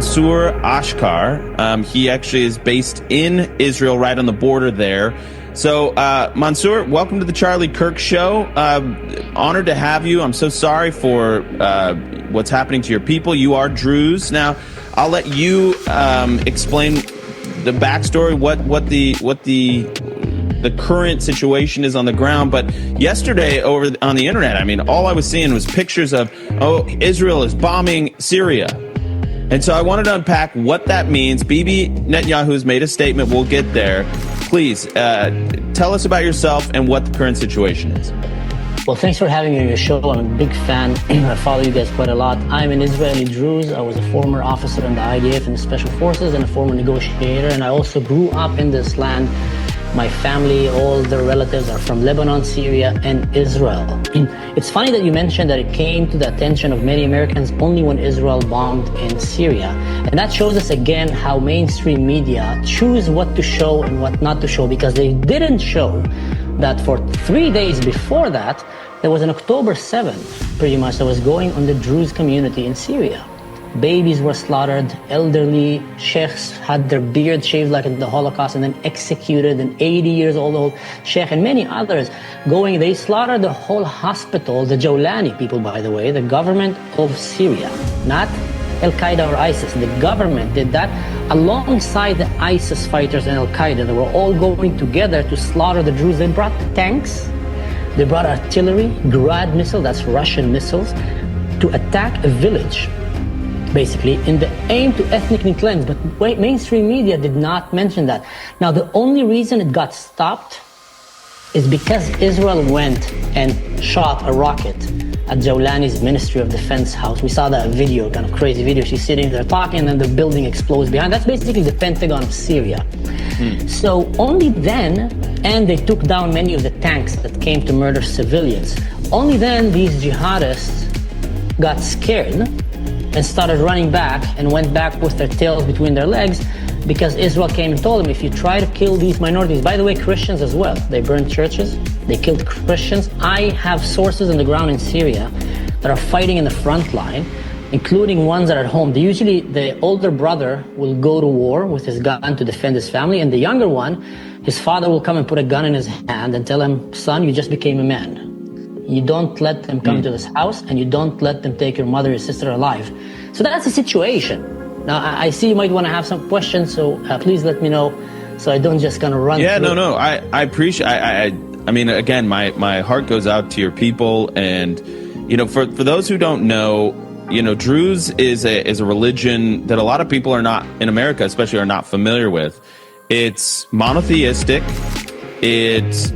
Mansour Ashkar. He actually is based in Israel, right on the border there. So, Mansour, welcome to the Charlie Kirk Show. Honored to have you. I'm so sorry for what's happening to your people. You are Druze. Now, I'll let you explain the backstory, what the current situation is on the ground. But yesterday over on the internet, I mean, all I was seeing was pictures of, Israel is bombing Syria. And so I wanted to unpack what that means. Bibi Netanyahu's made a statement. We'll get there. Please tell us about yourself and what the current situation is. Well, thanks for having me on your show. I'm a big fan. I follow you guys quite a lot. I'm an Israeli Druze. I was a former officer in the IDF and the Special Forces and a former negotiator. And I also grew up in this land. My family, all their relatives are from Lebanon, Syria, and Israel. It's funny that you mentioned that it came to the attention of many Americans only when Israel bombed in Syria. And that shows us again how mainstream media choose what to show and what not to show, because they didn't show that for 3 days before that, there was an October 7th, pretty much, that was going on the Druze community in Syria. Babies were slaughtered, elderly sheikhs had their beard shaved like in the Holocaust and then executed, an 80 years old sheikh and many others they slaughtered the whole hospital, the Jawlani people, by the way, the government of Syria, not Al-Qaeda or ISIS. The government did that alongside the ISIS fighters and Al-Qaeda. They were all going together to slaughter the Druze. They brought tanks, they brought artillery, Grad missile, that's Russian missiles, to attack a village, basically, in the aim to ethnically cleanse. But mainstream media did not mention that. Now, the only reason it got stopped is because Israel went and shot a rocket at Jawlani's Ministry of Defense house. We saw that video, kind of crazy video. She's sitting there talking and then the building explodes behind. That's basically the Pentagon of Syria. So only then, and they took down many of the tanks that came to murder civilians. Only then these jihadists got scared and started running back and went back with their tails between their legs, because Israel came and told them, if you try to kill these minorities, by the way, Christians as well, they burned churches, they killed Christians. I have sources on the ground in Syria that are fighting in the front line, including ones that are at home. The older brother will go to war with his gun to defend his family, and the younger one, his father will come and put a gun in his hand and tell him, son, you just became a man. You don't let them come to this house, and you don't let them take your mother or sister alive. So that's the situation. Now, I see you might want to have some questions, so please let me know so I don't just kind of run through. No. I appreciate I mean, again, my heart goes out to your people. And, for those who don't know, Druze is a religion that a lot of people are not, in America especially, are not familiar with. It's monotheistic. It's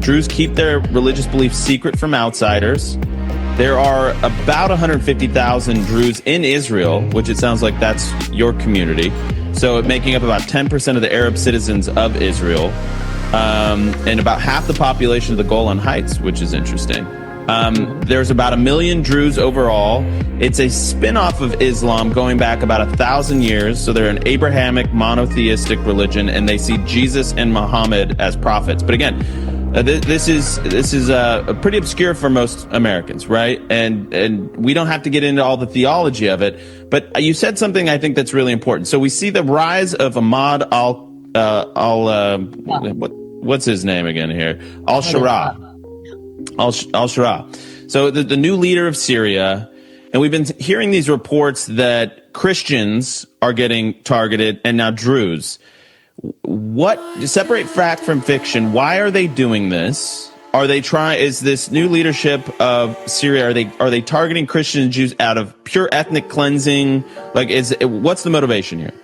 Druze keep their religious beliefs secret from outsiders. There are about 150,000 Druze in Israel, which it sounds like that's your community. So making up about 10% of the Arab citizens of Israel, and about half the population of the Golan Heights, which is interesting. There's about 1 million Druze overall. It's a spin-off of Islam going back about 1,000 years. So they're an Abrahamic monotheistic religion, and they see Jesus and Muhammad as prophets. But again, this is pretty obscure for most Americans, right? And we don't have to get into all the theology of it. But you said something I think that's really important. So we see the rise of Ahmad what's his name again here? Al-Shara. So the new leader of Syria, and we've been hearing these reports that Christians are getting targeted, and now Druze. Separate fact from fiction. Why are they doing this? Is this new leadership of Syria, are they targeting Christians and Jews out of pure ethnic cleansing? What's the motivation here?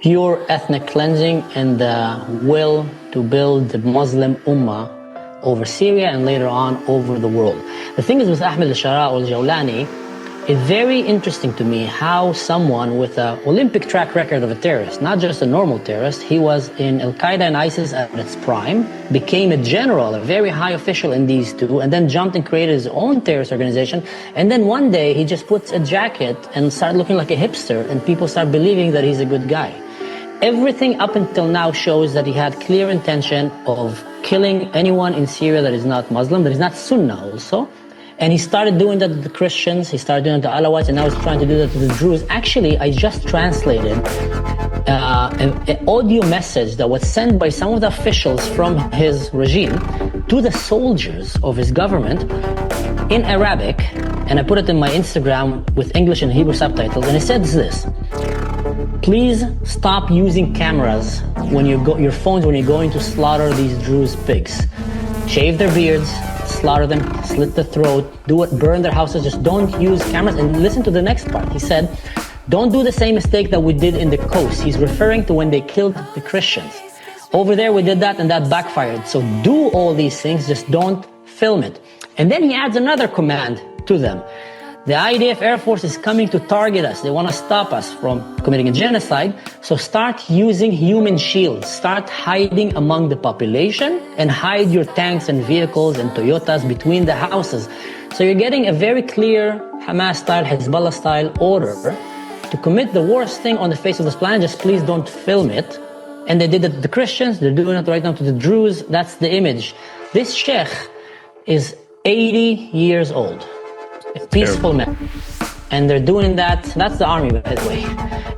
Pure ethnic cleansing and the will to build the Muslim Ummah over Syria and later on over the world. The thing is with Ahmed al-Shara al-Jawlani, it's very interesting to me how someone with an Olympic track record of a terrorist, not just a normal terrorist, he was in Al-Qaeda and ISIS at its prime, became a general, a very high official in these two, and then jumped and created his own terrorist organization. And then one day he just puts a jacket and started looking like a hipster, and people start believing that he's a good guy. Everything up until now shows that he had clear intention of killing anyone in Syria that is not Muslim, that is not Sunnah also. And he started doing that to the Christians, he started doing it to Alawites, and now he's trying to do that to the Druze. Actually, I just translated an audio message that was sent by some of the officials from his regime to the soldiers of his government in Arabic, and I put it in my Instagram with English and Hebrew subtitles, and it says this: please stop using cameras when your phones when you're going to slaughter these Druze pigs. Shave their beards, slaughter them, slit the throat, burn their houses, just don't use cameras. And listen to the next part. He said, don't do the same mistake that we did in the coast. He's referring to when they killed the Christians. Over there we did that and that backfired. So do all these things, just don't film it. And then he adds another command to them. The IDF Air Force is coming to target us. They want to stop us from committing a genocide. So start using human shields. Start hiding among the population and hide your tanks and vehicles and Toyotas between the houses. So you're getting a very clear Hamas-style, Hezbollah-style order to commit the worst thing on the face of this planet. Just please don't film it. And they did it to the Christians. They're doing it right now to the Druze. That's the image. This sheikh is 80 years old. A peaceful man. And they're doing that, that's the army, by the way.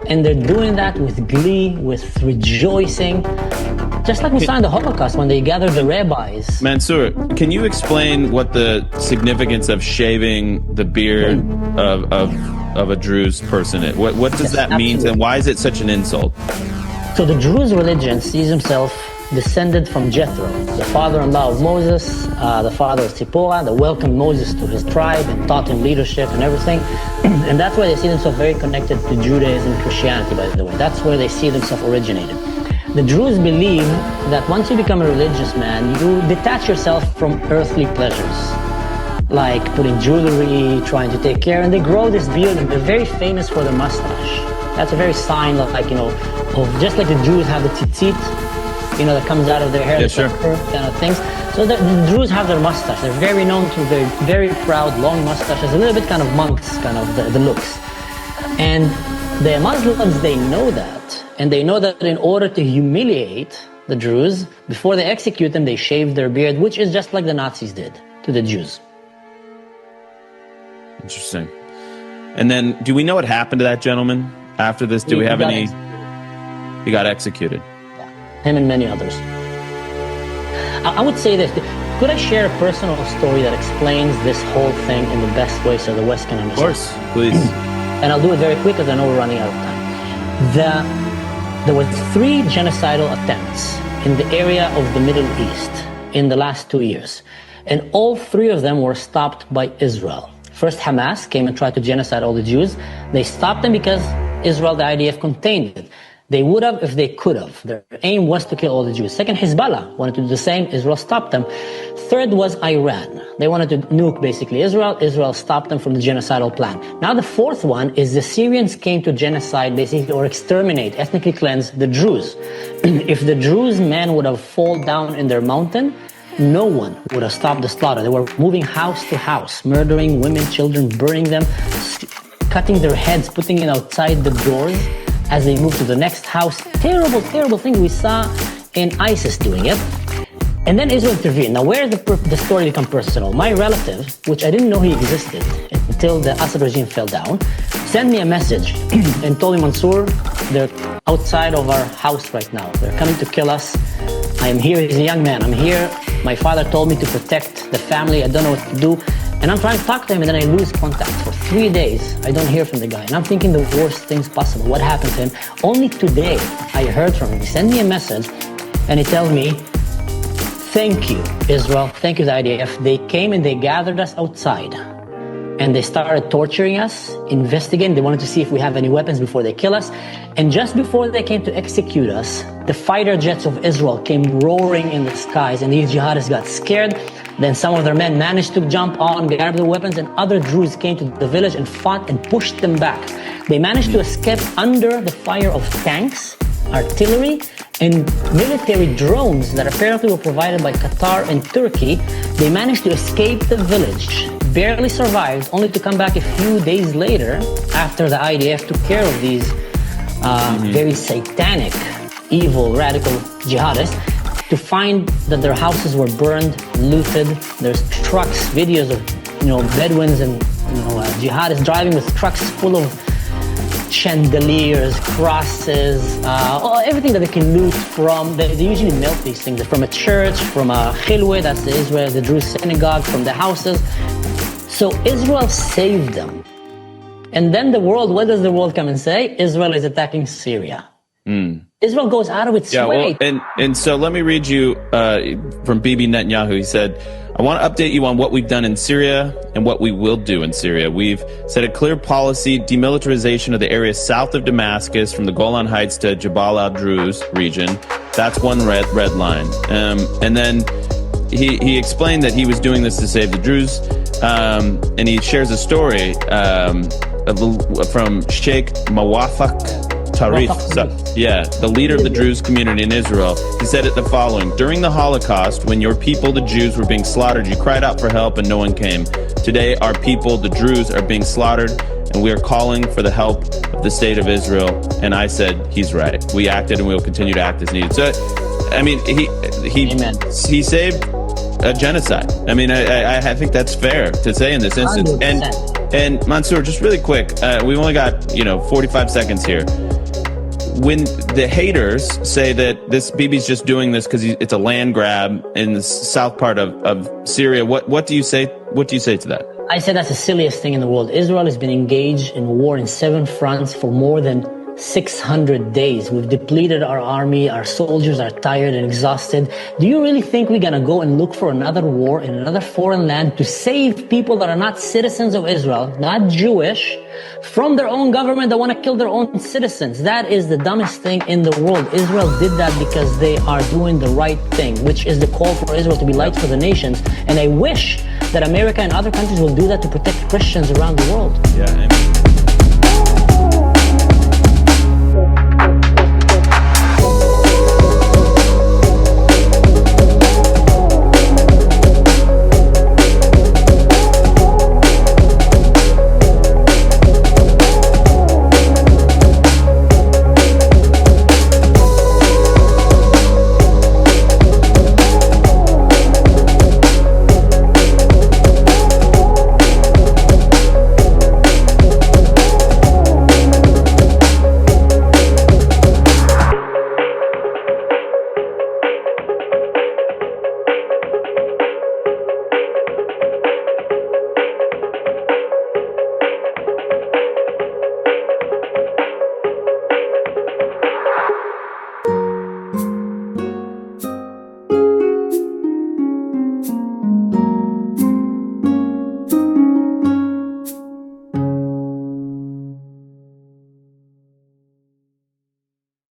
And they're doing that with glee, with rejoicing. Just like we saw in the Holocaust when they gathered the rabbis. Mansour, can you explain what the significance of shaving the beard of a Druze person is? What does that mean, and why is it such an insult? So the Druze religion sees himself descended from Jethro, the father-in-law of Moses, the father of Zipporah, that welcomed Moses to his tribe and taught him leadership and everything. And that's why they see themselves very connected to Judaism and Christianity, by the way. That's where they see themselves originated. The Druze believe that once you become a religious man, you detach yourself from earthly pleasures, like putting jewelry, trying to take care, and they grow this beard, and they're very famous for their mustache. That's a very sign of, of just like the Jews have the tzitzit, that comes out of their hair, kind of things. So the Druze have their mustache. They're very known to their very proud, long mustaches, a little bit kind of monks, kind of the looks. And the Muslims, they know that. And they know that in order to humiliate the Druze, before they execute them, they shave their beard, which is just like the Nazis did to the Jews. Interesting. And then, do we know what happened to that gentleman after this? Do we have any... He got executed. Him and many others. I would say this. Could I share a personal story that explains this whole thing in the best way so the West can understand? Of course, please. And I'll do it very quick because I know we're running out of time. There were 3 genocidal attempts in the area of the Middle East in the last 2 years. And all 3 of them were stopped by Israel. First, Hamas came and tried to genocide all the Jews. They stopped them because Israel, the IDF, contained it. They would have if they could have. Their aim was to kill all the Jews. Second, Hezbollah wanted to do the same. Israel stopped them. Third was Iran. They wanted to nuke basically Israel. Israel stopped them from the genocidal plan. Now the fourth one is the Syrians came to genocide basically or exterminate, ethnically cleanse the Druze. If the Druze men would have fallen down in their mountain, no one would have stopped the slaughter. They were moving house to house, murdering women, children, burning them, cutting their heads, putting it outside the doors as they moved to the next house. Terrible, terrible thing. We saw in ISIS doing it. And then Israel intervened. Now, where did the story become personal? My relative, which I didn't know he existed until the Assad regime fell down, sent me a message and told me, Mansour, they're outside of our house right now. They're coming to kill us. I am here. He's a young man. I'm here. My father told me to protect the family. I don't know what to do. And I'm trying to talk to him, and then I lose contact. For 3 days, I don't hear from the guy. And I'm thinking the worst things possible. What happened to him? Only today, I heard from him. He sent me a message, and he tells me, thank you, Israel. Thank you, the IDF. They came and they gathered us outside. And they started torturing us, investigating. They wanted to see if we have any weapons before they kill us. And just before they came to execute us, the fighter jets of Israel came roaring in the skies, and these jihadists got scared. Then some of their men managed to jump on, grab the weapons, and other Druze came to the village and fought and pushed them back. They managed to escape under the fire of tanks, artillery, and military drones that apparently were provided by Qatar and Turkey. They managed to escape the village, barely survived, only to come back a few days later after the IDF took care of these very satanic, evil, radical jihadists, to find that their houses were burned, looted. There's trucks, videos of Bedouins and jihadists driving with trucks full of chandeliers, crosses, everything that they can loot from. They usually melt these things from a church, from a chilwe, that's the Israel, the Druze synagogue, from the houses. So Israel saved them. And then what does the world come and say? Israel is attacking Syria. Israel goes out of its way. Well, and so let me read you from Bibi Netanyahu. He said, I want to update you on what we've done in Syria and what we will do in Syria. We've set a clear policy, demilitarization of the area south of Damascus from the Golan Heights to Jabal al-Druze region. That's one red line. And then he explained that he was doing this to save the Druze. And he shares a story from Sheikh Mawafaq Tarif, the leader of the Druze community in Israel. He said it the following: during the Holocaust, when your people, the Jews, were being slaughtered, you cried out for help and no one came. Today, our people, the Druze, are being slaughtered and we are calling for the help of the state of Israel. And I said, he's right. We acted and we will continue to act as needed. So, I mean, he saved a genocide. I mean, I think that's fair to say in this instance. 100%. And Mansour, just really quick, we've only got 45 seconds here. When the haters say that this Bibi's just doing this because it's a land grab in the south part of Syria, what do you say? What do you say to that? I say that's the silliest thing in the world. Israel has been engaged in war in 7 fronts for more than 600 days. We've depleted our army. Our soldiers are tired and exhausted. Do you really think we're going to go and look for another war in another foreign land to save people that are not citizens of Israel, not Jewish, from their own government that want to kill their own citizens? That is the dumbest thing in the world. Israel did that because they are doing the right thing, which is the call for Israel to be light for the nations. And I wish that America and other countries will do that to protect Christians around the world. Yeah.